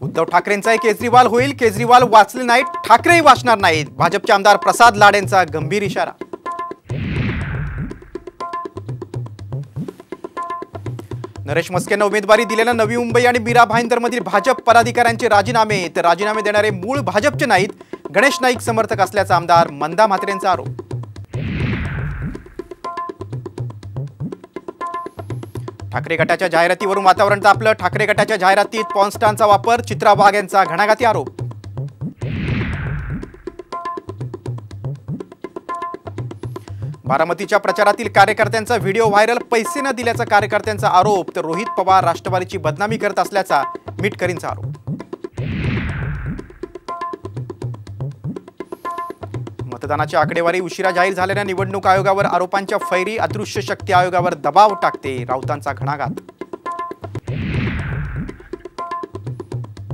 उद्धव ठाकरेंचाही केजरीवाल होईल, केजरीवाल वाचले नाहीत, ठाकरेही वाचणार नाहीत. भाजपचे आमदार प्रसाद लाडेंचा गंभीर इशारा. नरेश मस्केंना उमेदवारी दिलेल्या नवी मुंबई आणि मीरा भाईंदरमधील भाजप पदाधिकाऱ्यांचे राजीनामे, तर राजीनामे देणारे मूळ भाजपचे नाहीत, गणेश नाईक समर्थक असल्याचा आमदार मंदा म्हात्रेंचा आरोप. ठाकरे गटाच्या जाहिरातीवरून वातावरण तापलं. ठाकरे गटाच्या जाहिरातीत पॉर्नस्टारचा वापर, चित्रा वाघ यांचा घणाघाती आरोप. बारामतीच्या प्रचारातील कार्यकर्त्यांचा व्हिडिओ व्हायरल, पैसे न दिल्याचा कार्यकर्त्यांचा आरोप, तर रोहित पवार राष्ट्रवादीची बदनामी करत असल्याचा मिटकरींचा आरोप. मतदानाची आकडेवारी उशिरा जाहीर झालेल्या निवडणूक आयोगावर आरोपांच्या फैरी, अदृश्य शक्ती आयोगावर दबाव टाकते, राऊतांचा घणाघात.